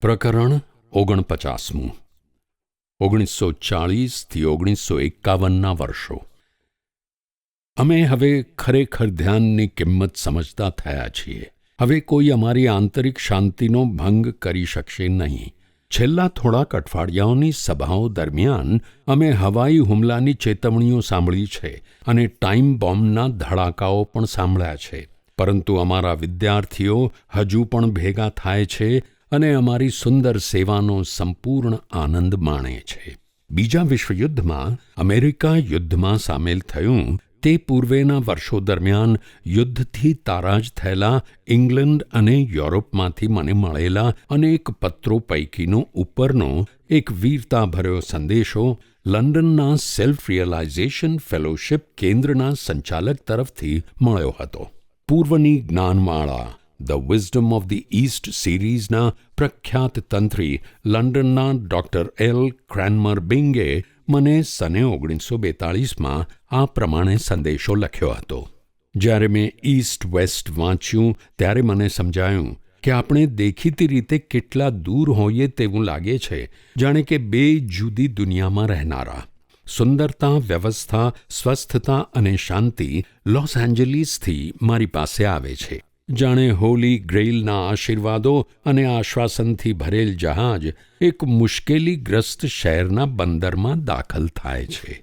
પ્રકરણ 49 1940થી 1951ના વર્ષો. અમે હવે ખરેખર ધ્યાનની કિંમત સમજતા થયા છીએ. હવે કોઈ અમારી આંતરિક શાંતિનો ભંગ કરી શકશે નહીં. છેલ્લા થોડાક અઠવાડિયાઓની સભાઓ દરમિયાન અમે હવાઈ હુમલાની ચેતવણીઓ સાંભળી છે અને ટાઇમ બોમ્બના ધડાકાઓ પણ સાંભળ્યા છે. પરંતુ અમારા વિદ્યાર્થીઓ હજુ પણ ભેગા થાય છે અને અમારી સુંદર સેવાનો સંપૂર્ણ આનંદ માણે છે. બીજા વિશ્વયુદ્ધમાં અમેરિકા યુદ્ધમાં સામેલ થયું તે પૂર્વેના વર્ષો દરમિયાન યુદ્ધથી તારાજ થયેલા ઇંગ્લેન્ડ અને યુરોપમાંથી મને મળેલા અનેક પત્રો પૈકીનો ઉપરનો એક વીરતાભર્યો સંદેશો લંડનના સેલ્ફ રિયલાઇઝેશન ફેલોશિપ કેન્દ્રના સંચાલક તરફથી મળ્યો હતો. પૂર્વની જ્ઞાનમાળા the wisdom of the east સિરીઝના પ્રખ્યાત તંત્રી લંડનના ડૉક્ટર એલ ક્રેનમર બિંગે મને સને 1942માં આ પ્રમાણે સંદેશો લખ્યો હતો. જ્યારે મેં ઇસ્ટ વેસ્ટ વાંચ્યું ત્યારે મને સમજાયું કે આપણે દેખીતી રીતે કેટલા દૂર હોઈએ તેવું લાગે છે, જાણે કે બે જુદી દુનિયામાં રહેનારા. સુંદરતા, વ્યવસ્થા, સ્વસ્થતા અને શાંતિ લોસ એન્જલિસથી મારી પાસે આવે છે. જાણે હોલી ગ્રેઇલના આશીર્વાદો અને આશ્વાસનથી ભરેલ જહાજ એક મુશ્કેલીગ્રસ્ત શહેરના બંદરમાં દાખલ થાય છે.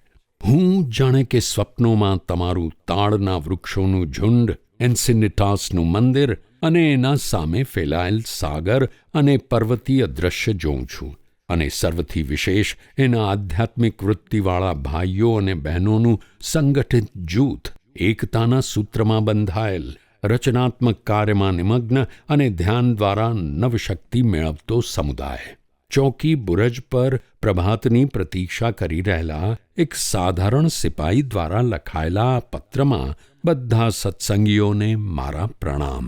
હું જાણે કે સ્વપ્નોમાં તમારું તાડના વૃક્ષોનું ઝુંડ, એન્સિનિટાસનું મંદિર અને એના સામે ફેલાયેલ સાગર અને પર્વતીય દૃશ્ય જોઉં છું. અને સર્વથી વિશેષ એના આધ્યાત્મિક વૃત્તિવાળા ભાઈઓ અને બહેનોનું સંગઠિત જૂથ, એકતાના સૂત્રમાં બંધાયેલ, રચનાત્મક કાર્યમાં નિમગ્ન અને ધ્યાન દ્વારા નવશક્તિ મેળવતો સમુદાય. ચોકી બુરજ પર પ્રભાતની પ્રતીક્ષા કરી રહેલા એક સાધારણ સિપાહી દ્વારા લખાયેલા આ પત્રમાં બધા સત્સંગીઓને મારા પ્રણામ.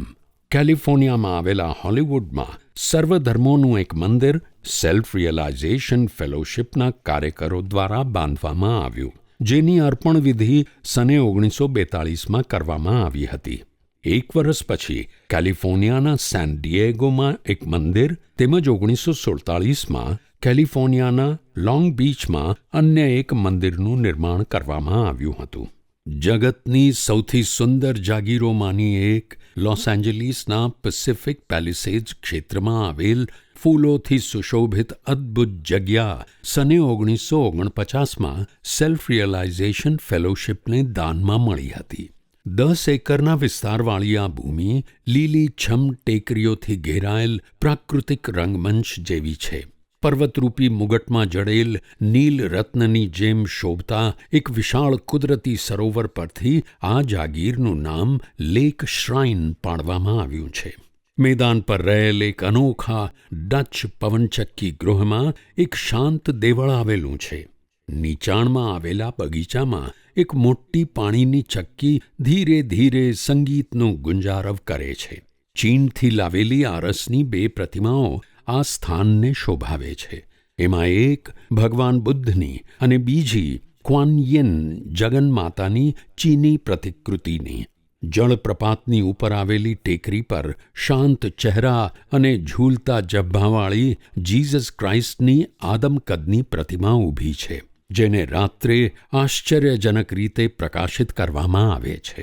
કેલિફોર્નિયામાં આવેલા હોલિવૂડમાં સર્વધર્મોનું એક મંદિર સેલ્ફ રિયલાઇઝેશન ફેલોશિપના કાર્યકરો દ્વારા બાંધવામાં આવ્યું, જેની અર્પણ વિધિ સને 1942માં કરવામાં આવી હતી. એક વર્ષ પછી કેલિફોર્નિયાના સેન ડિએગોમાં એક મંદિર તેમજ 1947માં કેલિફોર્નિયાના લોંગ બીચમાં અન્ય એક મંદિરનું નિર્માણ કરવામાં આવ્યું હતું. જગતની સૌથી સુંદર જાગીરોમાંની એક લોસ એન્જલિસના પેસિફિક પેલિસેડ્સ ક્ષેત્રમાં આવેલ ફૂલોથી સુશોભિત અદ્ભુત જગ્યા સને 1949માં સેલ્ફ રિયલાઇઝેશન ફેલોશિપને દાનમાં મળી હતી. 10 એકરના વિસ્તારવાળી આ ભૂમિ લીલીછમ ટેકરીઓથી ઘેરાયેલ પ્રાકૃતિક રંગમંચ જેવી છે. પર્વતરૂપી મુગટમાં જડેલ નીલ રત્નની જેમ શોભતા એક વિશાળ કુદરતી સરોવર પરથી આ જાગીરનું નામ લેક શ્રાઇન પાડવામાં આવ્યું છે. મેદાન પર રહેલ એક અનોખા ડચ પવનચક્કી ગૃહમાં એક શાંત દેવળ આવેલું છે. નીચાણમાં આવેલા બગીચામાં એક મોટી પાણીની ચક્કી ધીરે ધીરે સંગીતનું ગુંજારવ કરે છે. ચીનથી લાવેલી આરસની 2 પ્રતિમાઓ આ સ્થાનને શોભાવે છે. એમાં એક ભગવાન બુદ્ધની અને બીજી ક્વાન યિન જગન્માતાની ચીની પ્રતિકૃતિની. જળપ્રપાતની ઉપર આવેલી ટેકરી પર શાંત ચહેરા અને ઝૂલતા જબ્ભાવાળી જીસસ ક્રાઇસ્ટની આદમકદની પ્રતિમા ઊભી છે, જેને રાત્રે આશ્ચર્યજનક રીતે પ્રકાશિત કરવામાં આવે છે.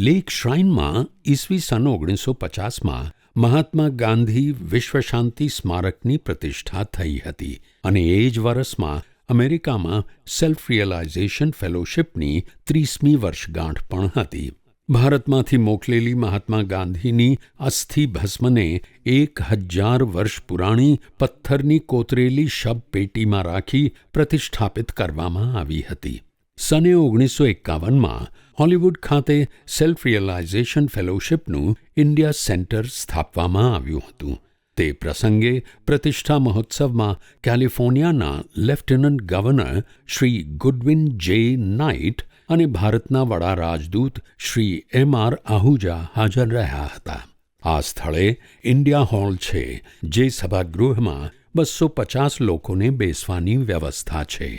લેક શ્રાઇનમાં ઈસવી સન 1950માં મહાત્મા ગાંધી વિશ્વ શાંતિ સ્મારકની પ્રતિષ્ઠા થઈ હતી અને એ જ વર્ષમાં અમેરિકામાં સેલ્ફ રિયલાઇઝેશન ફેલોશિપની 30મી વર્ષગાંઠ પણ હતી. ભારતમાંથી મોકલેલી મહાત્મા ગાંધીની અસ્થિ ભસ્મને 1000 વર્ષ પુરાણી પથ્થરની કોતરેલી શબપેટીમાં રાખી પ્રતિષ્ઠાપિત કરવામાં આવી હતી. સને 1951માં હોલિવૂડ ખાતે સેલ્ફ રિયલાઇઝેશન ફેલોશિપનું ઇન્ડિયા સેન્ટર સ્થાપવામાં આવ્યું હતું. તે પ્રસંગે પ્રતિષ્ઠા મહોત્સવમાં કેલિફોર્નિયાના લેફ્ટનન્ટ ગવર્નર શ્રી ગુડવિન જે નાઇટ અને ભારતના વડા રાજદૂત શ્રી M.R. આહુજા હાજર રહ્યા હતા. આ સ્થળે ઇન્ડિયા હોલ છે, જે સભાગૃહમાં 250 લોકોને બેસવાની વ્યવસ્થા છે.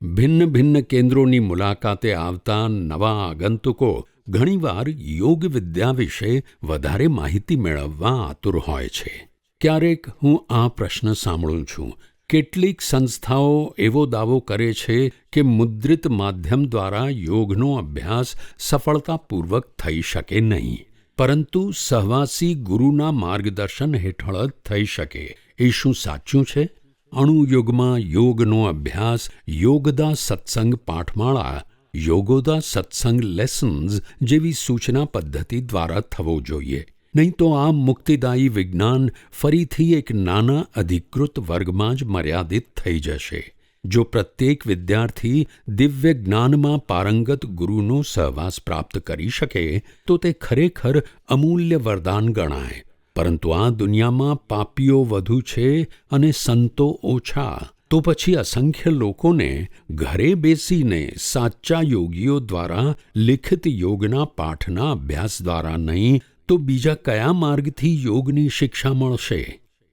ભિન્ન ભિન્ન કેન્દ્રોની મુલાકાતે આવતા નવા આગંતુકો ઘણીવાર યોગ વિદ્યા વિશે વધારે માહિતી મેળવવા આતુર હોય છે. ક્યારેક હું આ પ્રશ્ન સાંભળું છું. કેટલીક સંસ્થાઓ એવો દાવો કરે છે કે મુદ્રિત માધ્યમ દ્વારા યોગનો અભ્યાસ સફળતાપૂર્વક થઈ શકે નહીં, પરંતુ સહવાસી ગુરુના માર્ગદર્શન હેઠળ જ થઈ શકે. એ શું સાચું છે? અણુયુગમાં યોગનો અભ્યાસ યોગદા સત્સંગ પાઠમાળા, યોગોદા સત્સંગ લેસન્સ જેવી સૂચના પદ્ધતિ દ્વારા થવો જોઈએ. નહીં તો આ મુક્તિદાયી વિજ્ઞાન ફરીથી એક નાના અધિકૃત વર્ગમાં જ મર્યાદિત થઈ જશે. જો પ્રત્યેક વિદ્યાર્થી દિવ્ય જ્ઞાનમાં પારંગત ગુરુનો સહવાસ પ્રાપ્ત કરી શકે તો તે ખરેખર અમૂલ્ય વરદાન ગણાય. પરંતુ આ દુનિયામાં પાપીઓ વધુ છે અને સંતો ઓછા. તો પછી અસંખ્ય લોકોને ઘરે બેસીને સાચા યોગીઓ દ્વારા લિખિત યોગના પાઠના અભ્યાસ દ્વારા નહીં તો બીજા કયા માર્ગથી યોગની શિક્ષા મળશે?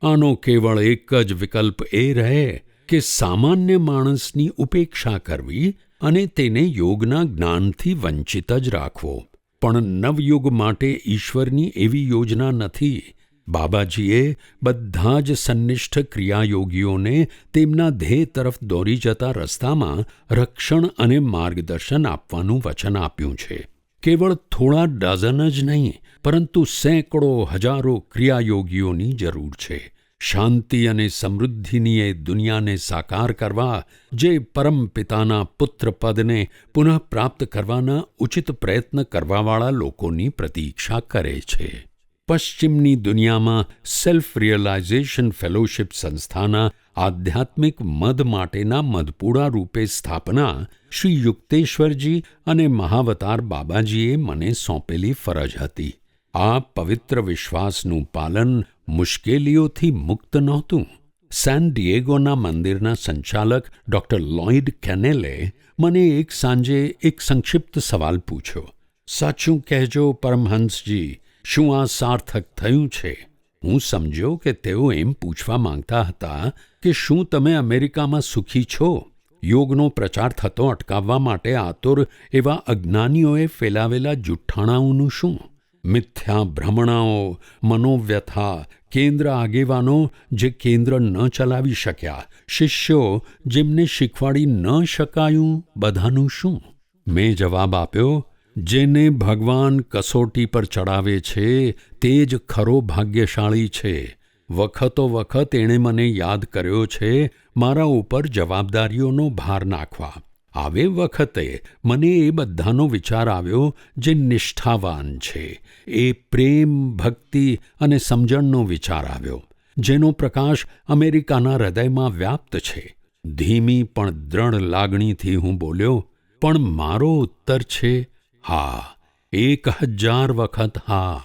આનો કેવળ એક જ વિકલ્પ એ રહે કે સામાન્ય માણસની ઉપેક્ષા કરવી અને તેને યોગના જ્ઞાનથી વંચિત જ રાખવો. પણ નવયુગ માટે ઈશ્વરની એવી યોજના નથી. બાબાજીએ બધા જ સંનિષ્ઠ ક્રિયાયોગીઓને તેમના ધ્યેય તરફ દોરી જતા રસ્તામાં રક્ષણ અને માર્ગદર્શન આપવાનું વચન આપ્યું છે. કેવળ થોડા ડઝન જ નહીં, પરંતુ સેંકડો હજારો ક્રિયાયોગીઓની જરૂર છે. શાંતિ અને સમૃદ્ધિની એ દુનિયાને સાકાર કરવા જે પરમપિતાના પુત્રપદને પુનઃ પ્રાપ્ત કરવાના ઉચિત પ્રયત્ન કરવાવાળા લોકોની પ્રતીક્ષા કરે છે. પશ્ચિમની દુનિયામાં સેલ્ફ રિયલાઇઝેશન ફેલોશિપ સંસ્થાના આધ્યાત્મિક મધ માટેના મધપૂડા રૂપે સ્થાપના શ્રી યુક્તેશ્વરજી અને મહાવતાર બાબાજીએ મને સોંપેલી ફરજ હતી. આ પવિત્ર વિશ્વાસનું પાલન મુશ્કેલીઓથી મુક્ત નહોતું. સેન ડિએગોના મંદિરના સંચાલક ડૉક્ટર લોઇડ કેનેલે મને એક સાંજે એક સંક્ષિપ્ત સવાલ પૂછ્યો. સાચું કહેજો પરમહંસજી, શું આ સાર્થક થયું છે? હું સમજ્યો કે તેઓ એમ પૂછવા માંગતા હતા કે શું તમે અમેરિકામાં સુખી છો? યોગનો પ્રચાર થતો અટકાવવા માટે આતુર એવા અજ્ઞાનીઓએ ફેલાવેલા જુઠ્ઠાણાઓનું શું? મિથ્યા ભ્રમણાઓ, મનોવ્યથા, કેન્દ્ર આગેવાનો જે કેન્દ્ર ન ચલાવી શક્યા, શિષ્યો જેમને શીખવાડી ન શકાયું, બધાનું શું? મેં જવાબ આપ્યો, જેને ભગવાન કસોટી પર ચડાવે છે તે જ ખરો ભાગ્યશાળી છે. વખતો વખત એણે મને યાદ કર્યો છે મારા ઉપર જવાબદારીઓનો ભાર નાખવા. આવે વખતે મને એ બધાનો વિચાર આવ્યો જે નિષ્ઠાવાન છે. એ પ્રેમ, ભક્તિ અને સમજણનો વિચાર આવ્યો, જેનો પ્રકાશ અમેરિકાના હૃદયમાં વ્યાપ્ત છે. ધીમી પણ દ્રઢ લાગણીથી હું બોલ્યો, પણ મારો ઉત્તર છે હા, 1000 વખત હા.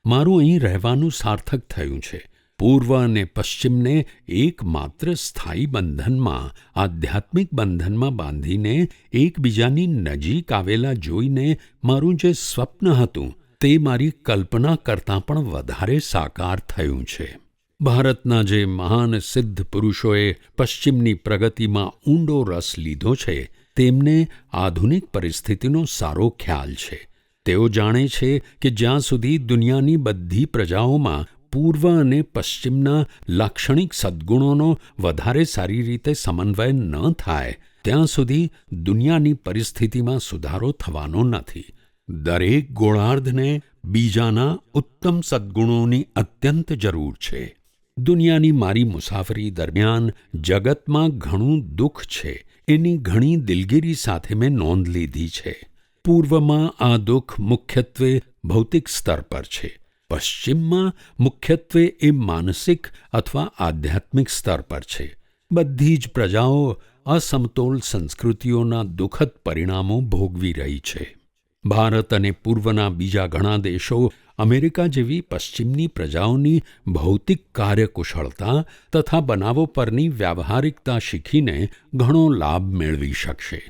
મારું અહીં રહેવાનું સાર્થક થયું છે. પૂર્વ અને પશ્ચિમને એકમાત્ર સ્થાયી બંધનમાં, આધ્યાત્મિક બંધનમાં બાંધીને એકબીજાની નજીક આવેલા જોઈને મારું જે સ્વપ્ન હતું તે મારી કલ્પના કરતાં પણ વધારે સાકાર થયું છે. ભારતના જે મહાન સિદ્ધ પુરુષોએ પશ્ચિમની પ્રગતિમાં ઊંડો રસ લીધો છે તેમને આધુનિક પરિસ્થિતિનો સારો ખ્યાલ છે. તેઓ જાણે છે કે જ્યાં સુધી દુનિયાની બધી પ્રજાઓમાં પૂર્વ અને પશ્ચિમના લાક્ષણિક સદ્ગુણોનો વધારે સારી રીતે સમન્વય ન થાય ત્યાં સુધી દુનિયાની પરિસ્થિતિમાં સુધારો થવાનો નથી. દરેક ગોળાર્ધને બીજાના ઉત્તમ સદ્ગુણોની અત્યંત જરૂર છે. દુનિયાની મારી મુસાફરી દરમિયાન જગતમાં ઘણું દુઃખ છે એની ઘણી દિલગીરી સાથે મેં નોંધ લીધી છે. પૂર્વમાં આ દુઃખ મુખ્યત્વે ભૌતિક સ્તર પર છે. પશ્ચિમમાં મુખ્યત્વે એ માનસિક અથવા આધ્યાત્મિક સ્તર પર છે. બધી જ પ્રજાઓ અસમતોલ સંસ્કૃતિઓના દુઃખદ પરિણામો ભોગવી રહી છે. ભારત અને પૂર્વના બીજા ઘણા દેશો અમેરિકા જેવી પશ્ચિમની પ્રજાઓની ભૌતિક કાર્યકુશળતા તથા બનાવો પરની વ્યાવહારિકતા શીખીને ઘણો લાભ મેળવી શકશે.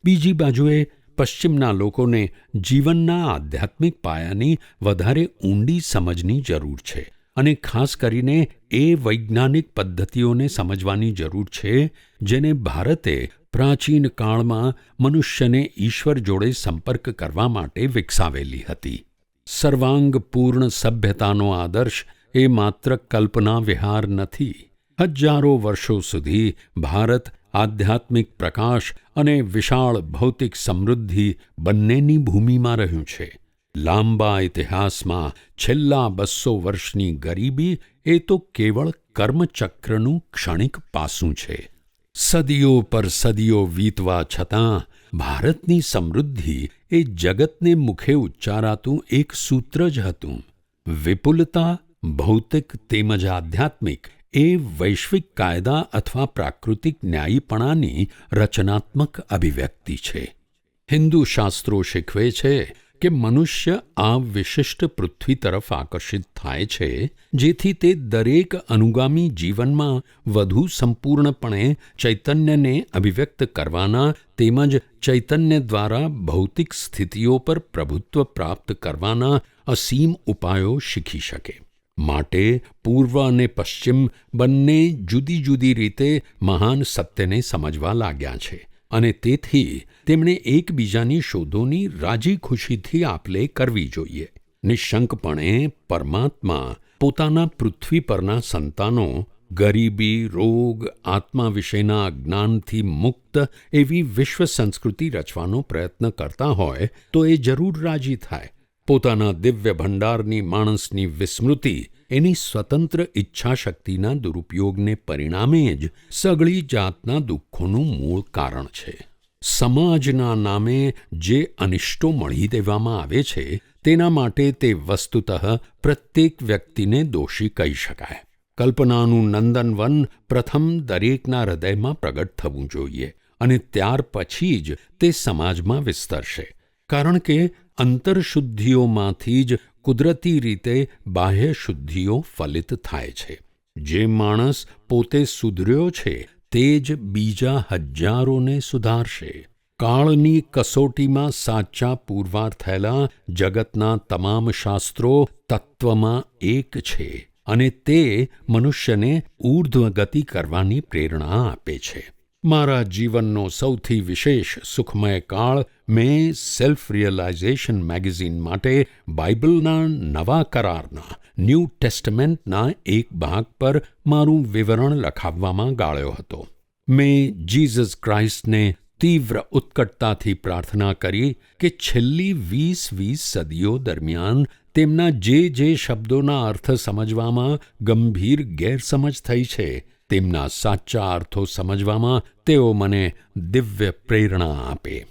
બીજી બાજુએ પશ્ચિમના લોકોને જીવનના આધ્યાત્મિક પાયાની વધારે ઊંડી સમજની જરૂર છે અને ખાસ કરીને એ વૈજ્ઞાનિક પદ્ધતિઓને સમજવાની જરૂર છે જેને ભારતે પ્રાચીન કાળમાં મનુષ્યને ઈશ્વર જોડે સંપર્ક કરવા માટે વિકસાવેલી હતી. સર્વાંગપૂર્ણ સભ્યતાનો આદર્શ એ માત્ર કલ્પના વિહાર નથી. હજારો વર્ષો સુધી ભારત આધ્યાત્મિક પ્રકાશ અને વિશાળ ભૌતિક સમૃદ્ધિ બંનેની ભૂમિમાં રહ્યું છે. લાંબા ઇતિહાસમાં છેલ્લા 200 વર્ષની ગરીબી એ તો કેવળ કર્મચક્રનું ક્ષણિક પાસું છે. સદીઓ પર સદીઓ વીતવા છતાં ભારતની સમૃદ્ધિ એ જગતને મુખે ઉચ્ચારાતું એક સૂત્ર જ હતું. વિપુલતા, ભૌતિક તેમજ આધ્યાત્મિક, એ વૈશ્વિક કાયદા અથવા પ્રાકૃતિક ન્યાયીપણાની રચનાત્મક અભિવ્યક્તિ છે. હિન્દુ શાસ્ત્રો શીખવે છે કે મનુષ્ય આ વિશિષ્ટ પૃથ્વી તરફ આકર્ષિત થાય છે, જેથી તે દરેક અનુગામી જીવનમાં વધુ સંપૂર્ણપણે ચૈતન્યને અભિવ્યક્ત કરવાના તેમજ ચૈતન્ય દ્વારા ભૌતિક સ્થિતિઓ પર પ્રભુત્વ પ્રાપ્ત કરવાના અસીમ ઉપાયો શીખી શકે. માટે પૂર્વ અને પશ્ચિમ બંને જુદી જુદી રીતે મહાન સત્યને સમજવા લાગ્યા છે અને તેથી તેમણે એકબીજાની શોધોની રાજી ખુશીથી આપ-લે કરવી જોઈએ. નિઃશંકપણે પરમાત્મા પોતાના પૃથ્વી પરના સંતાનો ગરીબી, રોગ, આત્મા વિશેના અજ્ઞાનથી મુક્ત એવી વિશ્વ સંસ્કૃતિ રચવાનો પ્રયત્ન કરતા હોય તો એ જરૂર રાજી થાય. પોતાના દિવ્ય ભંડારની માણસની વિસ્મૃતિ એની સ્વતંત્ર ઈચ્છાશક્તિના દુરુપયોગને પરિણામે જ સઘળી જાતના દુઃખોનું મૂળ કારણ છે. સમાજના નામે જે અનિષ્ટો મળી દેવામાં આવે છે તેના માટે તે વસ્તુતઃ પ્રત્યેક વ્યક્તિને દોષી કહી શકાય. કલ્પનાનું નંદનવન પ્રથમ દરેકના હૃદયમાં પ્રગટ થવું જોઈએ અને ત્યાર પછી જ તે સમાજમાં વિસ્તરશે. કારણ કે અંતરશુદ્ધિઓમાંથી જ કુદરતી રીતે બાહ્ય શુદ્ધિઓ ફલિત થાય છે. જે માણસ પોતે સુધર્યો છે તે જ બીજા હજારોને સુધારશે. કાળની કસોટીમાં સાચા પુરવાર થયેલા જગતના તમામ શાસ્ત્રો તત્વમાં એક છે અને તે મનુષ્યને ઊર્ધ્વગતિ કરવાની પ્રેરણા આપે છે. મારા જીવનનો સૌથી વિશેષ સુખમય કાળ મેં સેલ્ફ રિયલાઇઝેશન મેગેઝિન માટે બાઇબલના નવા કરારના ન્યૂ ટેસ્ટમેન્ટના એક ભાગ પર મારું વિવરણ લખાવવામાં ગાળ્યો હતો. મેં જીસસ ક્રાઇસ્ટને તીવ્ર ઉત્કટતાથી પ્રાર્થના કરી કે છેલ્લી 20 સદીઓ દરમિયાન તેમના જે શબ્દોના અર્થ સમજવામાં ગંભીર ગેરસમજ થઈ છે તેમના સાચા અર્થો સમજવામાં તેઓ મને દિવ્ય પ્રેરણા આપે.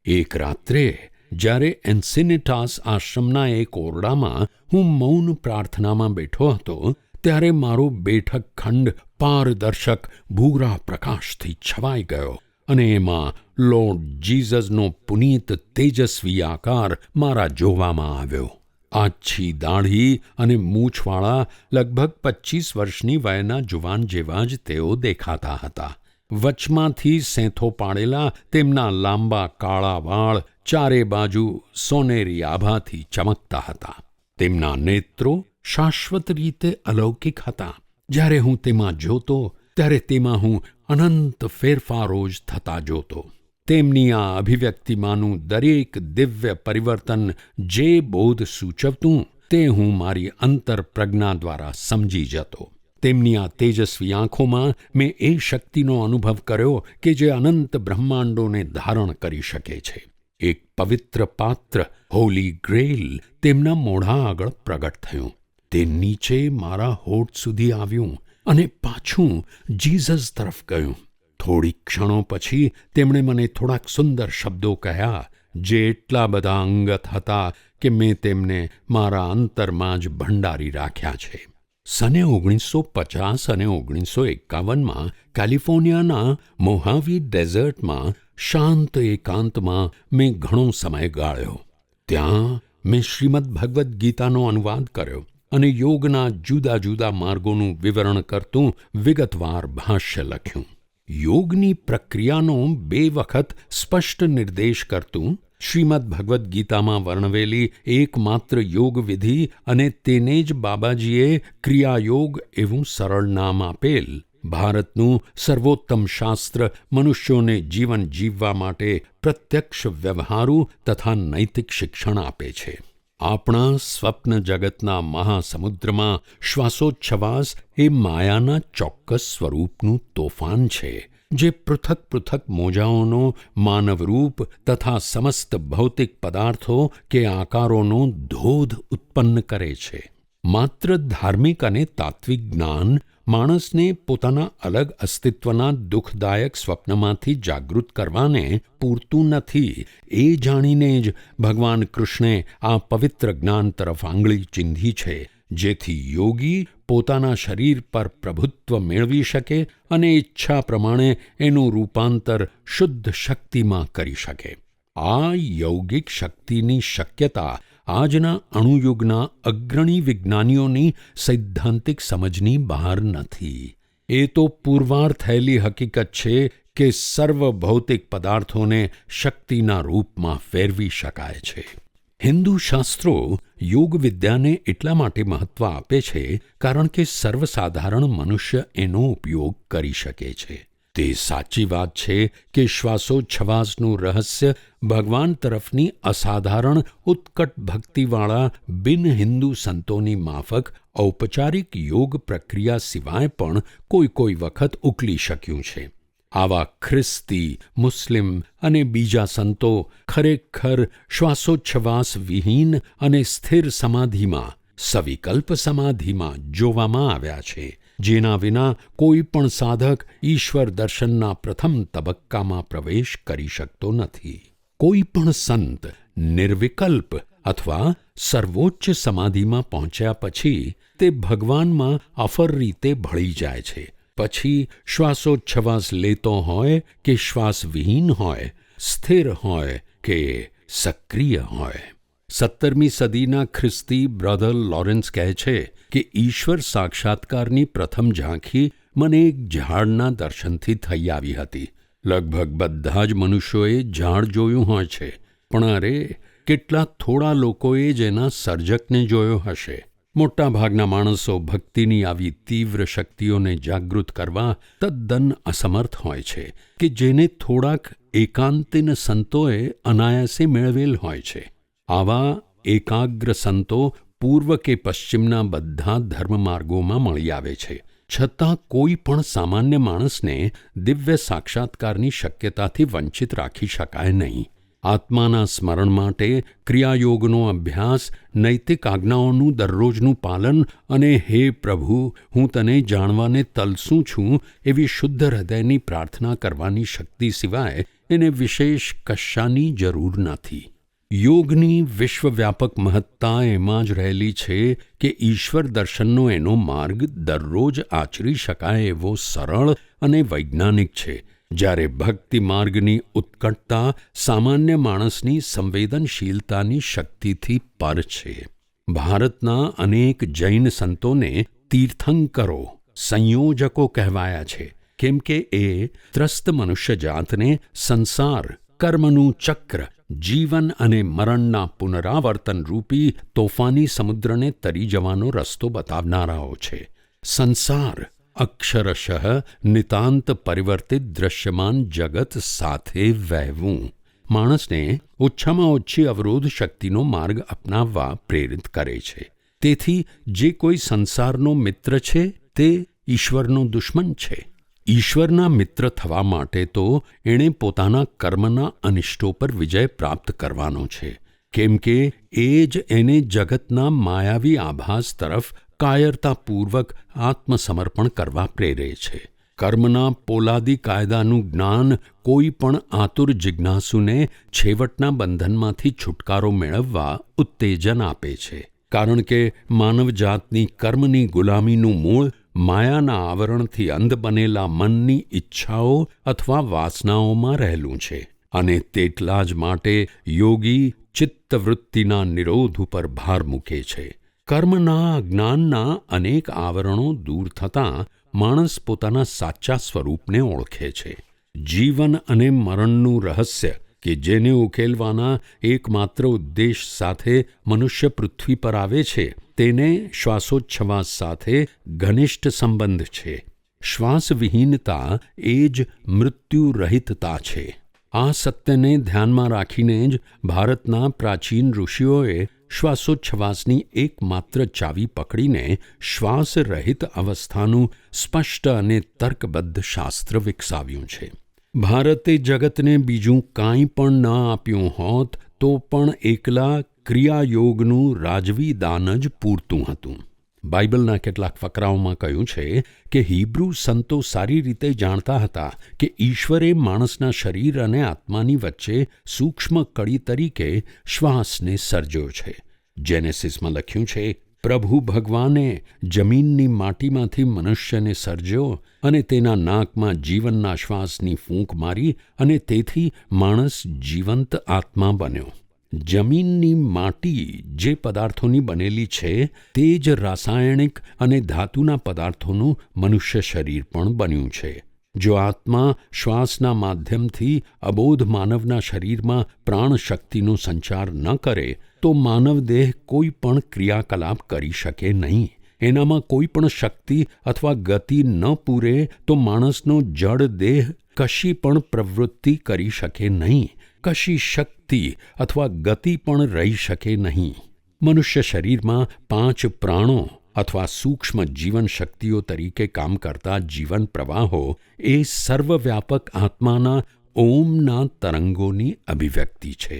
એક રાત્રે જ્યારે એન્સિનિટાસ આશ્રમના એક ઓરડામાં હું મૌન પ્રાર્થનામાં બેઠો હતો ત્યારે મારો બેઠક ખંડ પારદર્શક ભૂરા પ્રકાશથી છવાઈ ગયો અને એમાં લોર્ડ જીસસનો પુનીત તેજસ્વી આકાર મારા જોવામાં આવ્યો. આછી દાઢી અને મૂછવાળા લગભગ 25 વર્ષની વયના જુવાન જેવા જ તેઓ દેખાતા હતા. વચમાંથી સેંથો પાડેલા તેમના લાંબા કાળા વાળ ચારે બાજુ સોનેરી આભાથી ચમકતા હતા. તેમના નેત્રો શાશ્વત રીતે અલૌકિક હતા. જ્યારે હું તેમાં જોતો ત્યારે તેમાં હું અનંત ફેરફારો જ થતા જોતો. તેમની આ અભિવ્યક્તિમાંનું દરેક દિવ્ય પરિવર્તન જે બોધ સૂચવતું તે હું મારી અંતર પ્રજ્ઞા દ્વારા સમજી જતો. તેમની આ તેજસ્વી આંખોમાં મેં એ શક્તિનો અનુભવ કર્યો કે જે અનંત બ્રહ્માંડોને ધારણ કરી શકે છે. એક પવિત્ર પાત્ર, હોલી ગ્રેલ, તેમના મોઢા આગળ પ્રગટ થયું. તે નીચે મારા હોઠ સુધી આવ્યું અને પાછું જીસસ તરફ ગયું. થોડી ક્ષણો પછી તેમણે મને થોડાક સુંદર શબ્દો કહ્યા જે એટલા બધા અંગત હતા કે મેં તેમને મારા અંતરમાં જ ભંડારી રાખ્યા છે. સને 1950 અને 1951માં કેલિફોર્નિયાના મોહાવી ડેઝર્ટમાં શાંત એકાંતમાં મેં ઘણો સમય ગાળ્યો. ત્યાં મેં શ્રીમદ ભગવદ્ ગીતાનો અનુવાદ કર્યો અને યોગના જુદા જુદા માર્ગોનું વિવરણ કરતું વિગતવાર ભાષ્ય લખ્યું. યોગની પ્રક્રિયાનો 2 વખત સ્પષ્ટ નિર્દેશ કરતું શ્રીમદ ભગવદ્ ગીતામાં વર્ણવેલી એકમાત્ર યોગ વિધિ અને તેને જ બાબાજીએ ક્રિયાયોગ એવું સરળ નામ આપેલ ભારતનું સર્વોત્તમ શાસ્ત્ર મનુષ્યોને જીવન જીવવા માટે પ્રત્યક્ષ વ્યવહારુ તથા નૈતિક શિક્ષણ આપે છે. આપણા સ્વપ્ન જગતના મહાસમુદ્રમાં શ્વાસોચ્છ્વાસ એ માયાના ચોક્કસ સ્વરૂપનું તોફાન છે, જે પૃથક પૃથક મોજાઓનો માનવરૂપ તથા સમસ્ત ભૌતિક પદાર્થો કે આકારોનો ધોધ ઉત્પન્ન કરે છે. માત્ર ધાર્મિક અને તાત્વિક જ્ઞાન માણસને પોતાના અલગ અસ્તિત્વના દુઃખદાયક સ્વપ્નમાંથી જાગૃત કરવાને પૂરતું નથી. એ જાણીને જ ભગવાન કૃષ્ણે આ પવિત્ર જ્ઞાન તરફ આંગળી ચીંધી છે, જેથી યોગી પોતાના શરીર પર પ્રભુત્વ મેળવી શકે અને ઈચ્છા પ્રમાણે એનું રૂપાંતર શુદ્ધ શક્તિમાં કરી શકે. આ યૌગિક શક્તિની શક્યતા આજના અણુયુગના અગ્રણી વિજ્ઞાનીઓની સૈદ્ધાંતિક સમજની બહાર નથી. એ તો પુરવાર થયેલી હકીકત છે કે સર્વ ભૌતિક પદાર્થોને શક્તિના રૂપમાં ફેરવી શકાય છે. હિન્દુ શાસ્ત્રો યોગ વિદ્યાને એટલા માટે મહત્વ આપે છે કારણ કે સર્વસાધારણ મનુષ્ય એનો ઉપયોગ કરી શકે છે. તે સાચી વાત છે કે શ્વાસોચ્છ્વાસનું રહસ્ય ભગવાન તરફની અસાધારણ ઉત્કટ ભક્તિવાળા બિન હિન્દુ સંતોની માફક ઔપચારિક યોગ પ્રક્રિયા સિવાય પણ કોઈ વખત ઉકલી શક્યું છે. આવા ખ્રિસ્તી, મુસ્લિમ અને બીજા સંતો ખરેખર શ્વાસોચ્છ્વાસ વિહીન અને સ્થિર સમાધિમાં, સવિકલ્પ સમાધિમાં જોવામાં આવ્યા છે, જેના વિના કોઈ પણ સાધક ઈશ્વર દર્શનના પ્રથમ તબક્કામાં પ્રવેશ કરી શકતો નથી. કોઈ પણ સંત નિર્વિકલ્પ અથવા સર્વોચ્ચ સમાધિમાં પહોંચ્યા પછી તે ભગવાનમાં અફર રીતે ભળી જાય છે. પછી શ્વાસોચ્છ્વાસ લેતો હોય કે શ્વાસવિહીન હોય, સ્થિર હોય કે સક્રિય હોય. 17મી સદીના ખ્રિસ્તી બ્રધર લોરેન્સ કહે છે કે ઈશ્વર સાક્ષાત્કારની પ્રથમ ઝાંખી મને એક ઝાડના દર્શનથી થઈ આવી હતી. લગભગ બધા જ મનુષ્યોએ ઝાડ જોયું હોય છે, પણ અરે કેટલાક થોડા લોકોએ જ એના સર્જકને જોયો હશે. મોટાભાગના માણસો ભક્તિની આવી તીવ્ર શક્તિઓને જાગૃત કરવા તદ્દન અસમર્થ હોય છે કે જેને થોડાક એકાંતિન સંતોએ અનાયાસે મેળવેલ હોય છે. આવા એકાગ્ર સંતો પૂર્વ કે પશ્ચિમના બધા ધર્મમાર્ગોમાં મળી આવે છે, છતાં કોઈ પણ સામાન્ય માણસને દિવ્ય સાક્ષાત્કારની શક્યતાથી વંચિત રાખી શકાય નહીં. આત્માના સ્મરણ માટે ક્રિયાયોગનો અભ્યાસ, નૈતિક આજ્ઞાઓનું દરરોજનું પાલન અને હે પ્રભુ, હું તને જાણવાને તલસું છું એવી શુદ્ધ હૃદયની પ્રાર્થના કરવાની શક્તિ સિવાય એને વિશેષ કશાની જરૂર નથી. યોગની વિશ્વવ્યાપક મહત્તા એમાં જ રહેલી છે કે ઈશ્વર દર્શનનો એનો માર્ગ દરરોજ આચરી શકાય એવો સરળ અને વૈજ્ઞાનિક છે, જ્યારે ભક્તિ માર્ગની ઉત્કટતા સામાન્ય માણસની સંવેદનશીલતાની શક્તિથી પર છે. ભારતના અનેક જૈન સંતોને તીર્થંકરો, સંયોજકો કહેવાયા છે, કેમ કે એ ત્રસ્ત મનુષ્યજાતને સંસાર, કર્મનું ચક્ર, જીવન અને મરણના પુનરાવર્તન રૂપી તોફાની સમુદ્રને તરી જવાનો રસ્તો બતાવનારાઓ છે. સંસાર અક્ષરશઃ નિતાંત પરિવર્તિત દ્રશ્યમાન જગત સાથે વહેવું માણસને ઓછામાં ઓછી અવરોધ શક્તિનો માર્ગ અપનાવવા પ્રેરિત કરે છે. તેથી જે કોઈ સંસારનો મિત્ર છે તે ઈશ્વરનો દુશ્મન છે. ઈશ્વરના મિત્ર થવા માટે તો એણે પોતાના કર્મના અનિષ્ટો પર વિજય પ્રાપ્ત કરવાનો છે, કેમ કે એ જ એને જગતના માયાવી આભાસ તરફ કાયરતાપૂર્વક આત્મસમર્પણ કરવા પ્રેરે છે. કર્મના પોલાદી કાયદાનું જ્ઞાન કોઈ પણ આતુર જિજ્ઞાસુને છેવટના બંધનમાંથી છુટકારો મેળવવા ઉત્તેજન આપે છે, કારણ કે માનવજાતની કર્મની ગુલામીનું મૂળ માયાના આવરણથી અંધ બનેલા મનની ઈચ્છાઓ અથવા વાસનાઓમાં રહેલું છે, અને તેટલા જ માટે યોગી ચિત્તવૃત્તિના નિરોધ ઉપર ભાર મૂકે છે. કર્મના જ્ઞાનના અનેક આવરણો દૂર થતાં માણસ પોતાના સાચા સ્વરૂપને ઓળખે છે. જીવન અને મરણનું રહસ્ય કે જેને ઉકેલવાના એકમાત્ર ઉદ્દેશ સાથે મનુષ્ય પૃથ્વી પર આવે છે, તેને શ્વાસોચ્છ્વાસ સાથે ઘનિષ્ઠ સંબંધ છે. શ્વાસવિહીનતા એ જ મૃત્યુરહિતતા છે. આ સત્યને ધ્યાનમાં રાખીને જ ભારતના પ્રાચીન ઋષિઓએ શ્વાસોચ્છ્વાસની એકમાત્ર ચાવી પકડીને શ્વાસ રહિત અવસ્થાનું સ્પષ્ટ અને તર્કબદ્ધ શાસ્ત્ર વિકસાવ્યું છે. ભારતે જગતને બીજું કાંઈ પણ ન આપ્યું હોત તો પણ એકલા ક્રિયાયોગનું રાજવી દાન જ પૂરતું હતું. બાઇબલના કેટલાક ફકરાઓમાં કહ્યું છે કે હિબ્રુ સંતો સારી રીતે જાણતા હતા કે ઈશ્વરે માણસના શરીર અને આત્માની વચ્ચે સૂક્ષ્મ કડી તરીકે શ્વાસને સર્જ્યો છે. જેનેસિસમાં લખ્યું છે, પ્રભુ ભગવાને જમીનની માટીમાંથી મનુષ્યને સર્જ્યો અને તેના નાકમાં જીવનના શ્વાસની ફૂંક મારી અને તેથી માણસ જીવંત આત્મા બન્યો. જમીનની માટી જે પદાર્થોની બનેલી છે તે જ રાસાયણિક અને ધાતુના પદાર્થોનું મનુષ્ય શરીર પણ બન્યું છે. જો આત્મા શ્વાસના માધ્યમથી અબોધ માનવના શરીરમાં પ્રાણશક્તિનો સંચાર ન કરે તો માનવ દેહ કોઈ પણ ક્રિયાકલાપ કરી શકે નહીં. એનામાં કોઈ પણ શક્તિ અથવા ગતિ ન પૂરે તો માણસનો જડ દેહ કશી પણ પ્રવૃત્તિ કરી શકે નહીં. કશી શક્તિ અથવા ગતિ પણ રહી શકે નહીં. મનુષ્ય શરીરમાં 5 પ્રાણો અથવા સૂક્ષ્મ જીવન શક્તિઓ તરીકે કામ કરતા જીવન પ્રવાહો એ સર્વવ્યાપક આત્માના ઓમના તરંગોની અભિવ્યક્તિ છે.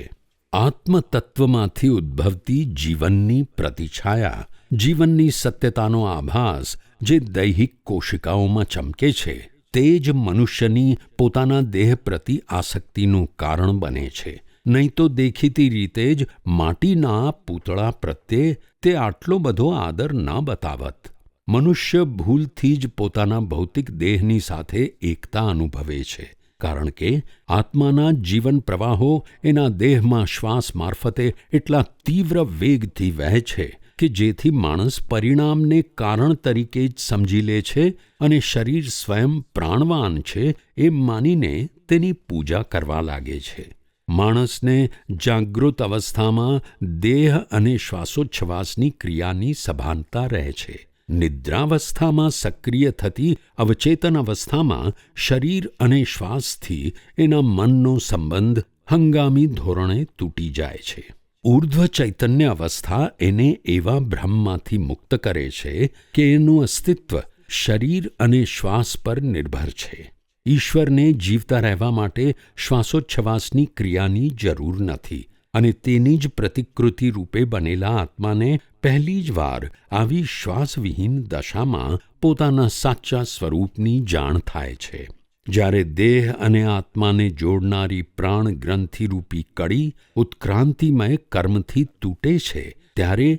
આત્મતત્વમાંથી ઉદ્ભવતી જીવનની પ્રતિછાયા, જીવનની સત્યતાનો આભાસ જે દૈહિક કોશિકાઓમાં ચમકે છે તે જ મનુષ્યની પોતાના દેહ પ્રતિ આસક્તિનું કારણ બને છે. નહીં તો દેખીતી રીતે જ માટીના પૂતળા પ્રત્યે તે આટલો બધો આદર ન બતાવત. મનુષ્ય ભૂલથી જ પોતાના ભૌતિક દેહની સાથે એકતા અનુભવે છે, કારણ કે આત્માના જીવન પ્રવાહો એના દેહમાં શ્વાસ મારફતે એટલા તીવ્ર વેગથી વહે છે કે જેથી માણસ પરિણામને કારણ તરીકે જ સમજી લે છે અને શરીર સ્વયં પ્રાણવાન છે એમ માનીને તેની પૂજા કરવા લાગે છે. માણસને જાગૃત અવસ્થામાં દેહ અને શ્વાસોચ્છ્વાસની ક્રિયાની સભાનતા રહે છે. નિદ્રાવસ્થામાં સક્રિય થતી અવચેતન અવસ્થામાં શરીર અને શ્વાસથી એના મનનો સંબંધ હંગામી ધોરણે તૂટી જાય છે. ઊર્ધ્વ ચૈતન્ય અવસ્થા એને એવા ભ્રમમાંથી મુક્ત કરે છે કે એનું અસ્તિત્વ શરીર અને શ્વાસ પર નિર્ભર છે. ઈશ્વરને જીવતા રહેવા માટે શ્વાસોચ્છ્વાસની ક્રિયાની જરૂર નથી અને તેની જ પ્રતિકૃતિ રૂપે બનેલા આત્માને પહેલી જ વાર આવી શ્વાસવિહીન દશામાં પોતાના સાચા સ્વરૂપની જાણ થાય છે. જ્યારે દેહ અને આત્માને જોડનારી પ્રાણ ગ્રંથિરૂપી કડી ઉત્ક્રાંતિમય કર્મથી તૂટે છે ત્યારે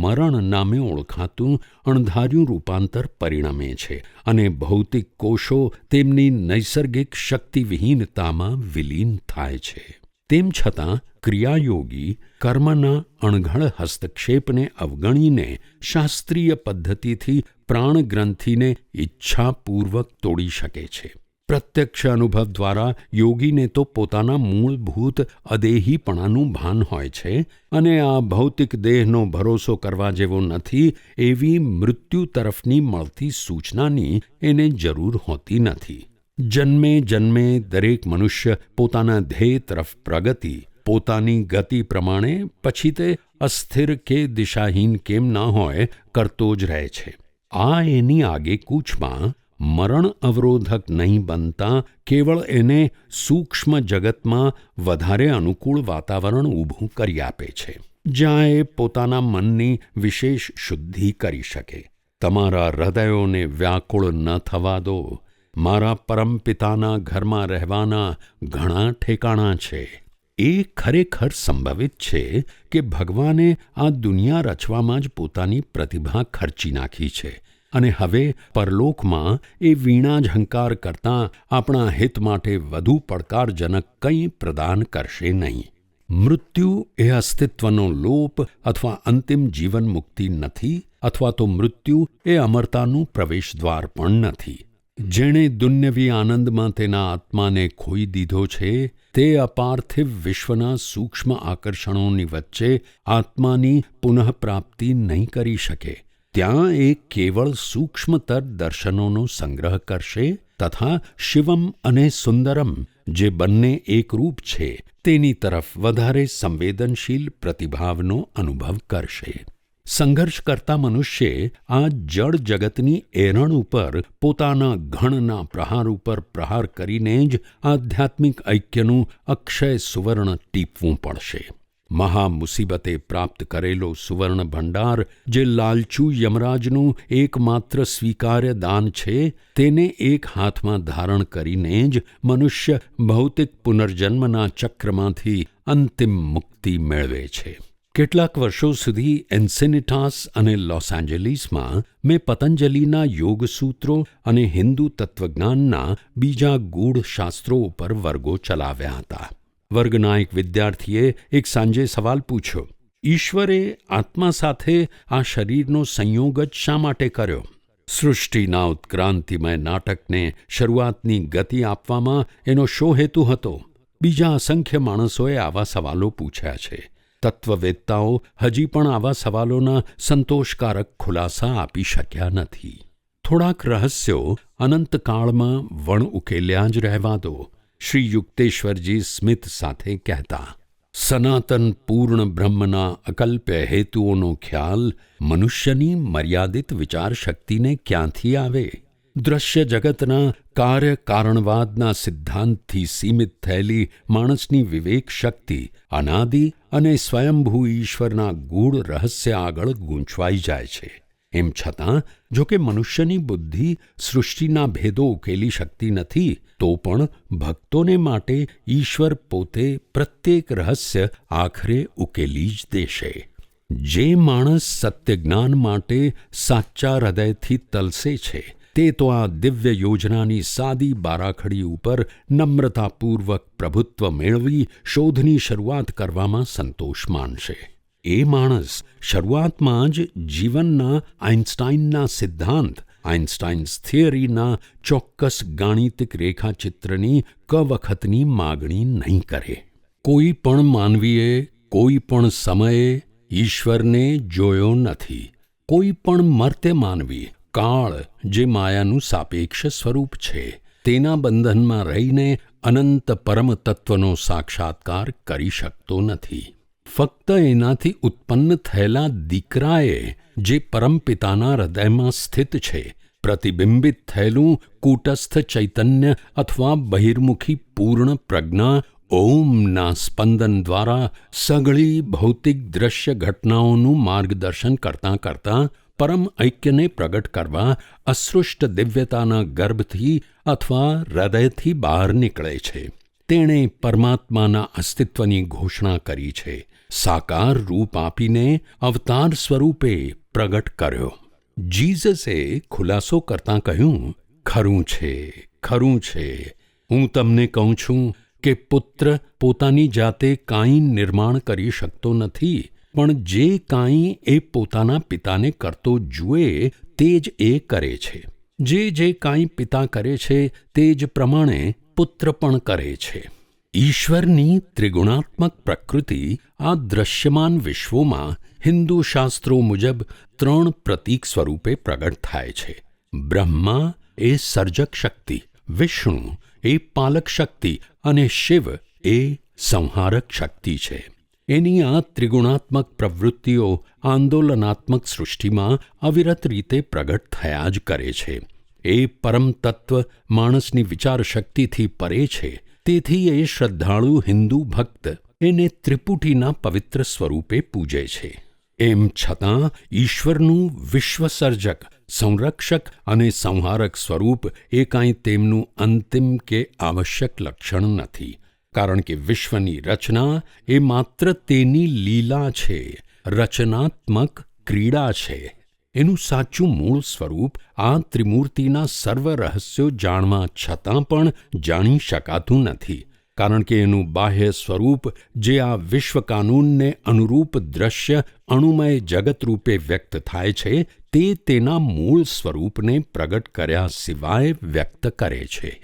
મરણ નામે ઓળખાતું અણધાર્યું રૂપાંતર પરિણમે છે અને ભૌતિક કોષો તેમની નૈસર્ગિક શક્તિવિહીનતામાં વિલીન થાય છે. તેમ છતાં ક્રિયાયોગી કર્મના અણઘડ હસ્તક્ષેપને અવગણીને શાસ્ત્રીય પદ્ધતિથી પ્રાણગ્રંથિને ઈચ્છાપૂર્વક તોડી શકે છે. પ્રત્યક્ષ અનુભવ દ્વારા યોગીને તો પોતાના મૂળભૂત અદેહીપણાનું ભાન હોય છે અને આ ભૌતિક દેહનો ભરોસો કરવા જેવો નથી એવી મૃત્યુ તરફની મળતી સૂચનાની એને જરૂર હોતી નથી. જન્મે જન્મે દરેક મનુષ્ય પોતાના ધ્યેય તરફ પ્રગતિ પોતાની ગતિ પ્રમાણે પછી તે અસ્થિર કે દિશાહીન કેમ ન હોય કરતો જ રહે છે. આ એની આગેકૂચમાં મરણ અવરોધક નહીં બનતા કેવળ એને સૂક્ષ્મ જગતમાં વધારે અનુકૂળ વાતાવરણ ઊભું કરી આપે છે, જ્યાં એ પોતાના મનની વિશેષ શુદ્ધિ કરી શકે. તમારા હૃદયોને વ્યાકુળ ન થવા દો. મારા પરમપિતાના ઘરમાં રહેવાના ઘણા ઠેકાણા છે. એ ખરેખર સંભવિત છે કે ભગવાને આ દુનિયા રચવામાં જ પોતાની પ્રતિભા ખર્ચી નાખી છે અને હવે પરલોકમાં એ વીણા ઝંકાર કરતાં આપણા હિત માટે વધુ પડકારજનક કંઈ પ્રદાન કરશે નહીં. મૃત્યુ એ અસ્તિત્વનો લોપ અથવા અંતિમ જીવન મુક્તિ નથી અથવા તો મૃત્યુ એ અમરતાનું પ્રવેશદ્વાર પણ નથી. જેણે દુન્યવી આનંદમાં તેના આત્માને ખોઈ દીધો છે તે અપાર્થિવ વિશ્વના સૂક્ષ્મ આકર્ષણોની વચ્ચે આત્માની પુનઃપ્રાપ્તિ નહીં કરી શકે. ત્યાં એ કેવળ સૂક્ષ્મતર દર્શનોનો સંગ્રહ કરશે તથા શિવમ અને સુંદરમ જે બંને એકરૂપ છે તેની તરફ વધારે સંવેદનશીલ પ્રતિભાવનો અનુભવ કરશે. સંઘર્ષ કરતા મનુષ્યે આ જળ જગતની એરણ ઉપર પોતાના ઘણના પ્રહાર ઉપર પ્રહાર કરીને જ આધ્યાત્મિક ઐક્યનું અક્ષય સુવર્ણ ટીપવું પડશે. મહામુસીબતે પ્રાપ્ત કરેલો સુવર્ણ ભંડાર, જે લાલચુ યમરાજનું એકમાત્ર સ્વીકાર્ય દાન છે, તેને એક હાથમાં ધારણ કરીને જ મનુષ્ય ભૌતિક પુનર્જન્મના ચક્રમાંથી અંતિમ મુક્તિ મેળવે છે. કેટલાક વર્ષો સુધી એન્સેનિટાસ અને લોસ એન્જલિસમાં મેં પતંજલિના યોગસૂત્રો અને હિન્દુ તત્વજ્ઞાનના બીજા ગૂઢ શાસ્ત્રો ઉપર વર્ગો ચલાવ્યા હતા. વર્ગના એક વિદ્યાર્થીએ એક સાંજે સવાલ પૂછ્યો, ઈશ્વરે આત્મા સાથે આ શરીરનો સંયોગ જ શા માટે કર્યો? સૃષ્ટિના ઉત્ક્રાંતિમય નાટકને શરૂઆતની ગતિ આપવામાં એનો શો હેતુ હતો? બીજા અસંખ્ય માણસોએ આવા સવાલો પૂછ્યા છે. તત્વવેત્તાઓ હજી પણ આવા સવાલોના સંતોષકારક ખુલાસા આપી શક્યા નથી. થોડાક રહસ્યો અનંતકાળમાં વણ ઉકેલ્યા જ રહેવા દો. શ્રી યુક્તેશ્વરજી સ્મિત સાથે કહેતા, સનાતન પૂર્ણ બ્રહ્મના અકલ્પ્ય હેતુઓનો ખ્યાલ મનુષ્યની મર્યાદિત વિચારશક્તિને ક્યાંથી આવે? દૃશ્ય જગતના કાર્ય કારણવાદના સિદ્ધાંતથી સીમિત થયેલી માણસની વિવેક શક્તિ અનાદિ અને સ્વયંભૂ ઈશ્વરના ગૂઢ રહસ્ય આગળ ગૂંચવાઈ જાય છે. એમ છતાં જો કે મનુષ્યની બુદ્ધિ સૃષ્ટિના ભેદો ઉકેલી શકતી નથી, તો પણ ભક્તોને માટે ઈશ્વર પોતે પ્રત્યેક રહસ્ય આખરે ઉકેલી જ દેશે. જે માણસ સત્યજ્ઞાન માટે સાચા હૃદયથી તલસે છે, તે તો આ દિવ્ય યોજનાની સાદી બારાખડી ઉપર નમ્રતાપૂર્વક પ્રભુત્વ મેળવી શોધની શરૂઆત કરવામાં સંતોષ માનશે. એ માણસ શરૂઆતમાં જ જીવનના આઇન્સ્ટાઇનના સિદ્ધાંત, આઇન્સ્ટાઇન્સ થિયરીના ચોક્કસ ગાણિતિક રેખાચિત્રની વખતની માગણી નહીં કરે. કોઈ પણ માનવીએ કોઈ પણ સમયે ઈશ્વરને જોયો નથી. કોઈ પણ મર્ત્ય માનવી કાળ, જે માયાનું સાપેક્ષ સ્વરૂપ છે, તેના બંધનમાં રહીને અનંત પરમ તત્વનો સાક્ષાત્કાર કરી શકતો નથી. ફક્ત એનાથી ઉત્પન્ન થયેલા દીકરાએ, જે પરમપિતાના હૃદયમાં સ્થિત છે, પ્રતિબિંબિત થયેલું કૂટસ્થ ચૈતન્ય અથવા બહિર્મુખી પૂર્ણ પ્રજ્ઞા ઓમના સ્પંદન દ્વારા સઘળી ભૌતિક દ્રશ્ય ઘટનાઓનું માર્ગદર્શન કરતાં કરતાં પરમ ઐક્યને પ્રગટ કરવા અસૃષ્ટ દિવ્યતાના ગર્ભથી અથવા હૃદયથી બહાર નીકળે છે. તેણે પરમાત્માના અસ્તિત્વની ઘોષણા કરી છે, સાકાર રૂપ આપીને અવતાર સ્વરૂપે પ્રગટ કર્યો. જીસસે ખુલાસો કરતાં કહ્યું, ખરું છે, ખરું છે, હું તમને કહું છું કે પુત્ર પોતાની જાતે કાંઈ નિર્માણ કરી શકતો નથી, પણ જે કાંઈ એ પોતાના પિતાને કરતો જુએ તે જ એ કરે છે. જે કાંઈ પિતા કરે છે તે જ પ્રમાણે પુત્ર પણ કરે છે. ઈશ્વરની ત્રિગુણાત્મક પ્રકૃતિ આ દ્રશ્યમાન વિશ્વોમાં હિન્દુ શાસ્ત્રો મુજબ 3 પ્રતીક સ્વરૂપે પ્રગટ થાય છે. બ્રહ્મા એ સર્જક શક્તિ, વિષ્ણુ એ પાલક શક્તિ અને શિવ એ સંહારક શક્તિ છે. એની આ ત્રિગુણાત્મક પ્રવૃત્તિઓ આંદોલનાત્મક સૃષ્ટિમાં અવિરત રીતે પ્રગટ થયા જ કરે છે. એ પરમ તત્વ માણસની વિચારશક્તિથી પરે છે. તેથી એ શ્રદ્ધાળુ હિન્દુ ભક્ત એને ત્રિપુટીના પવિત્ર સ્વરૂપે પૂજે છે. એમ છતાં ઈશ્વરનું વિશ્વસર્જક, સંરક્ષક અને સંહારક સ્વરૂપ એ કાંઈ તેમનું અંતિમ કે આવશ્યક લક્ષણ નથી, કારણ કે વિશ્વની રચના એ માત્ર તેની લીલા છે, રચનાત્મક ક્રીડા છે. એનું સાચું મૂળ સ્વરૂપ આ ત્રિમૂર્તિના સર્વ રહસ્યો જાણવા છતાં પણ જાણી શકાતું નથી, કારણ કે એનું બાહ્ય સ્વરૂપ, જે આ વિશ્વકાનૂનને અનુરૂપ દ્રશ્ય અણુમય જગત રૂપે વ્યક્ત થાય છે, તે તેના મૂળ સ્વરૂપને પ્રગટ કર્યા સિવાય વ્યક્ત કરે છે.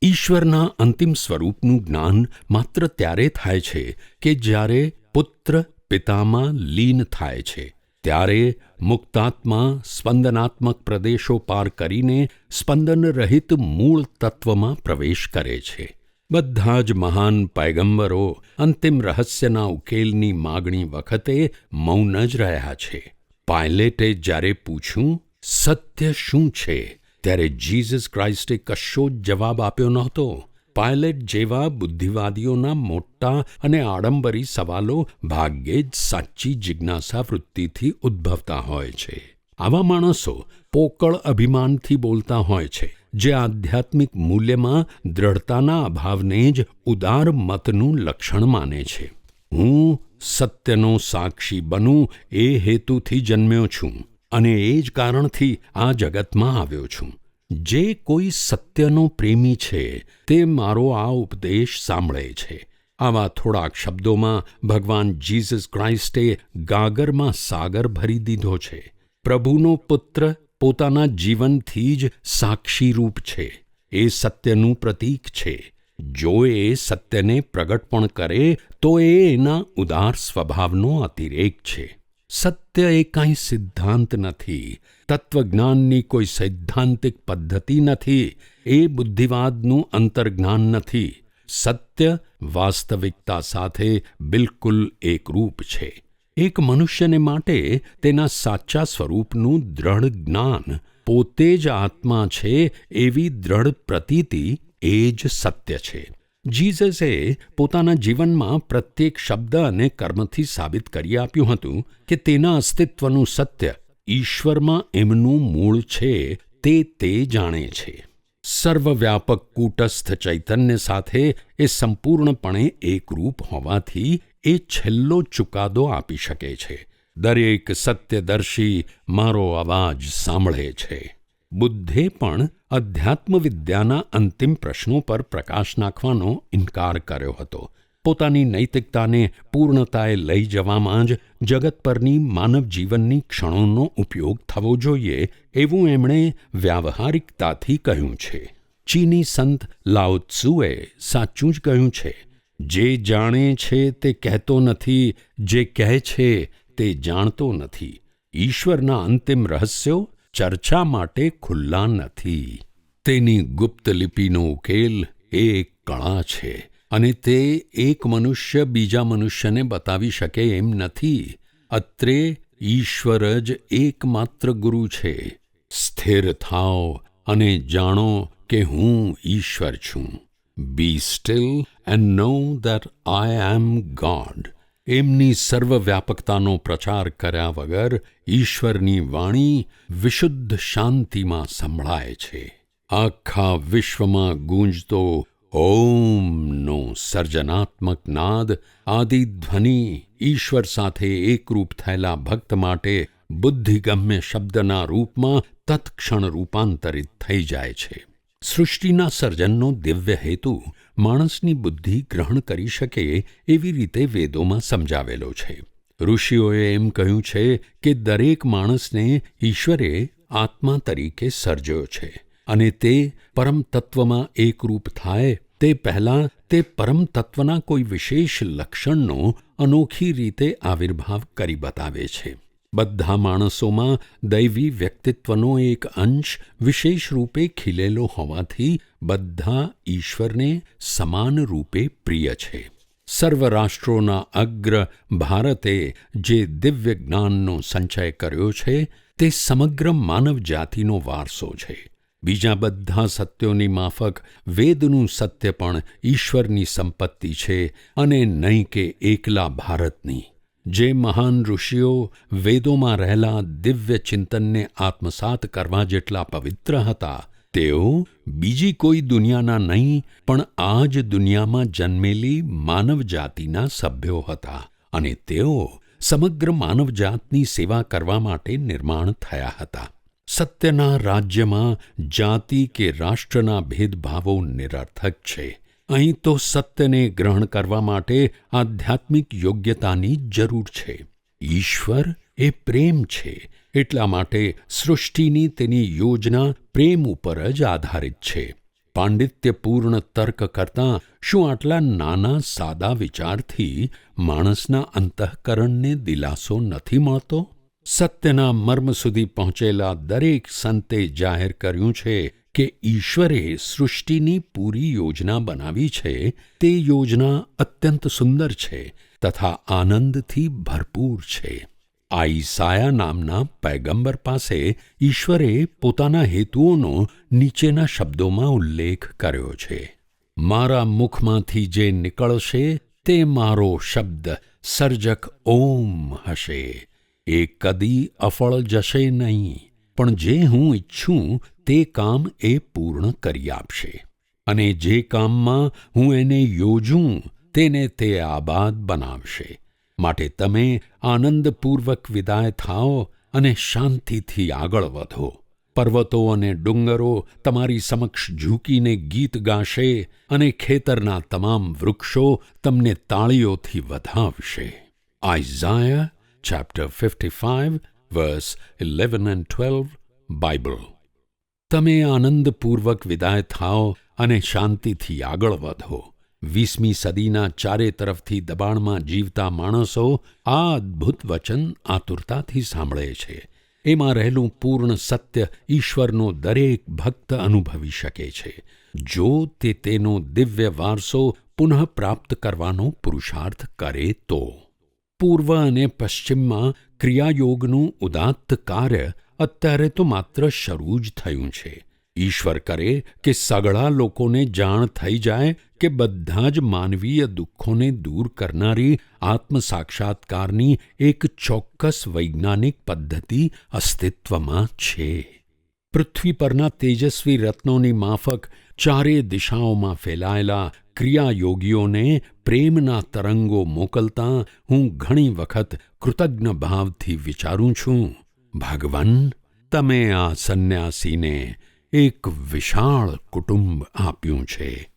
ઈશ્વરના અંતિમ સ્વરૂપનું જ્ઞાન માત્ર ત્યારે થાય છે કે જ્યારે પુત્ર પિતામાં લીન થાય છે. ત્યારે મુક્તાત્મા સ્પંદનાત્મક પ્રદેશો પાર કરીને સ્પંદનરહિત મૂળ તત્વમાં પ્રવેશ કરે છે. બધા જ મહાન પયગંબરો અંતિમ રહસ્યના ઉકેલની માગણી વખતે મૌન જ રહ્યા છે. પાયલેટે જ્યારે પૂછ્યું, સત્ય શું છે, ત્યારે જીસસ ક્રાઇસ્ટે કશો જ જવાબ આપ્યો નહોતો. પાયલેટ જેવા બુદ્ધિવાદીઓના મોટા અને આડંબરી સવાલો ભાગ્યે જ સાચી જિજ્ઞાસા વૃત્તિથી ઉદ્ભવતા હોય છે. આવા માણસો પોકળ અભિમાનથી બોલતા હોય છે, જે આધ્યાત્મિક મૂલ્યમાં દ્રઢતાના અભાવને જ ઉદાર મતનું લક્ષણ માને છે. હું સત્યનો સાક્ષી બનું એ હેતુથી જન્મ્યો છું અને એ જ કારણથી આ જગતમાં આવ્યો છું. જે કોઈ સત્યનો પ્રેમી છે તે મારો આ ઉપદેશ સાંભળે છે. આવા થોડાક શબ્દોમાં ભગવાન જીસસ ક્રાઇસ્ટે ગાગરમાં સાગર ભરી દીધો છે. પ્રભુનો પુત્ર પોતાના જીવનથી જ સાક્ષીરૂપ છે. એ સત્યનું પ્રતીક છે. જો એ સત્યને પ્રગટ પણ કરે તો એ એના ઉદાર સ્વભાવનો અતિરેક છે. સત્ય એ કાંઈ સિદ્ધાંત નથી, તત્વજ્ઞાનની કોઈ સૈદ્ધાંતિક પદ્ધતિ નથી, એ બુદ્ધિવાદનું અંતર્જ્ઞાન નથી. સત્ય વાસ્તવિકતા સાથે બિલકુલ એકરૂપ છે. એક મનુષ્યને માટે તેના સાચા સ્વરૂપનું દ્રઢ જ્ઞાન, પોતે જ આત્મા છે એવી દ્રઢ પ્રતીતિ એ જ સત્ય છે. જીસસે પોતાના જીવનમાં પ્રત્યેક શબ્દ અને કર્મથી સાબિત કરી આપ્યું હતું કે તેના અસ્તિત્વનું સત્ય ઈશ્વરમાં એમનું મૂળ છે તે જાણે છે. સર્વવ્યાપક કૂટસ્થ ચૈતન્ય સાથે એ સંપૂર્ણપણે એકરૂપ હોવાથી એ છેલ્લો ચુકાદો આપી શકે છે. દરેક સત્યદર્શી મારો અવાજ સાંભળે છે. બુદ્ધે પણ અધ્યાત્મવિદ્યાના અંતિમ પ્રશ્નો પર પ્રકાશ નાખવાનો ઇનકાર કર્યો હતો. પોતાની નૈતિકતાને પૂર્ણતાએ લઈ જવામાં જ જગત પરની માનવ જીવનની ક્ષણોનો ઉપયોગ થવો જોઈએ એવું એમણે વ્યાવહારિકતાથી કહ્યું છે. ચીની સંત લાઓ ત્સુએ સાચું જ કહ્યું છે, જે જાણે છે તે કહેતો નથી, જે કહે છે તે જાણતો નથી. ઈશ્વરના અંતિમ રહસ્યો ચર્ચા માટે ખુલ્લા નથી. તેની ગુપ્ત લિપિનો ઉકેલ એ એક કળા છે અને તે એક મનુષ્ય બીજા મનુષ્યને બતાવી શકે એમ નથી. અત્રે ઈશ્વર જ એકમાત્ર ગુરુ છે. સ્થિર થાઓ અને જાણો કે હું ઈશ્વર છું. Be still and know that I am God. એમની સર્વવ્યાપકતાનો પ્રચાર કર્યા વગર ઈશ્વરની વાણી વિશુદ્ધ શાંતિમાં સંભળાય છે. આખા વિશ્વમાં ગૂંજતો ઓમનો સર્જનાત્મક નાદ, આદિધ્વનિ ઈશ્વર સાથે એકરૂપ થયેલા ભક્ત માટે બુદ્ધિગમ્ય શબ્દના રૂપમાં તત્ક્ષણ રૂપાંતરિત થઈ જાય છે. સૃષ્ટિના સર્જનનો દિવ્ય હેતુ માણસની બુદ્ધિ ગ્રહણ કરી શકે એવી રીતે વેદોમાં સમજાવેલો છે. ઋષિઓએ એમ કહ્યું છે કે દરેક માણસને ઈશ્વરે આત્મા તરીકે સર્જ્યો છે અને તે પરમ તત્વમાં એકરૂપ થાય તે પહેલાં તે પરમ તત્વના કોઈ વિશેષ લક્ષણનો અનોખી રીતે આવિર્ભાવ કરી બતાવે છે. બધા માણસોમાં દૈવી વ્યક્તિત્વનો એક અંશ વિશેષ રૂપે ખીલેલો હોવાથી બધા ઈશ્વરને સમાન રૂપે પ્રિય છે. સર્વ રાષ્ટ્રોના અગ્ર ભારતે જે દિવ્ય જ્ઞાનનો સંચય કર્યો છે તે સમગ્ર માનવ જાતિનો વારસો છે. બીજા બધા સત્યોની માફક વેદનું સત્ય પણ ઈશ્વરની સંપત્તિ છે અને નહીં કે એકલા ભારતની. જે મહાન ઋષિઓ વેદોમાં રહેલા દિવ્ય ચિંતનને આત્મસાત કરવા જેટલા પવિત્ર હતા, તેઓ બીજી કોઈ દુનિયાના નહીં પણ આ જ દુનિયામાં જન્મેલી માનવ જાતિના સભ્યો હતા અને તેઓ સમગ્ર માનવજાતની સેવા કરવા માટે નિર્માણ થયા હતા. સત્યના રાજ્યમાં જાતિ કે રાષ્ટ્રના ભેદભાવો નિરર્થક છે. અહીં તો સત્યને ગ્રહણ કરવા માટે આધ્યાત્મિક યોગ્યતાની જરૂર છે. ઈશ્વર એ પ્રેમ છે, એટલા માટે સૃષ્ટિની તેની યોજના પ્રેમ ઉપર જ આધારિત છે. પાંડિત્યપૂર્ણ તર્ક કરતાં શું આટલા નાના સાદા વિચારથી માણસના અંતઃકરણને દિલાસો નથી મળતો? સત્યના મર્મ સુધી પહોંચેલા દરેક સંતે જાહેર કર્યું છે કે ઈશ્વરે સૃષ્ટિની પૂરી યોજના બનાવી છે તે યોજના અત્યંત સુંદર છે તથા આનંદથી ભરપૂર છે. આ ઈસાયા નામના પયગંબર પાસે ઈશ્વરે પોતાના હેતુઓનો નીચેના શબ્દોમાં ઉલ્લેખ કર્યો છે. મારા મુખમાંથી જે નીકળશે તે મારો શબ્દ સર્જક ઓમ હશે. એ કદી અફળ જશે નહીં, પણ જે હું ઈચ્છું તે કામ એ પૂર્ણ કરી આપશે. અને જે કામમાં હું એને યોજું તેને તે આબાદ બનાવશે. માટે તમે આનંદપૂર્વક વિદાય થાઓ અને શાંતિથી આગળ વધો. પર્વતો અને ડુંગરો તમારી સમક્ષ ઝૂકીને ગીત ગાશે અને ખેતરના તમામ વૃક્ષો તમને તાળીઓથી વધાવશે. આઇઝાયા chapter 55 verse 11 and 12 બાઇબલ. તમે આનંદપૂર્વક વિદાય થાઓ અને શાંતિથી આગળ વધો. 20મી સદીના ચારે તરફથી દબાણમાં જીવતા માણસો આ અદ્ભુત વચન આતુરતાથી સાંભળે છે. એમાં રહેલું પૂર્ણ સત્ય ઈશ્વરનો દરેક ભક્ત અનુભવી શકે છે, જો તે તેનો દિવ્ય વારસો પુનઃ પ્રાપ્ત કરવાનો પુરુષાર્થ કરે તો. પૂર્વ અને પશ્ચિમમાં ક્રિયાયોગનું ઉદાત્ત કાર્ય અત્યારે તો માત્ર શરૂ જ થયું છે. ઈશ્વર કરે કે સઘળા લોકોને જાણ થઈ જાય કે બધા જ માનવીય દુઃખોને દૂર કરનારી આત્મસાક્ષાત્કારની એક ચોક્કસ વૈજ્ઞાનિક પદ્ધતિ અસ્તિત્વમાં છે. પૃથ્વી પરના તેજસ્વી રત્નોની માફક ચારે દિશાઓમાં ફેલાયેલા ક્રિયાયોગીઓને પ્રેમના તરંગો મોકલતા હું ઘણી વખત કૃતજ્ઞ ભાવથી વિચારું છું, ભગવાન, તમે આ સંન્યાસીને એક વિશાળ કુટુંબ આપ્યું છે.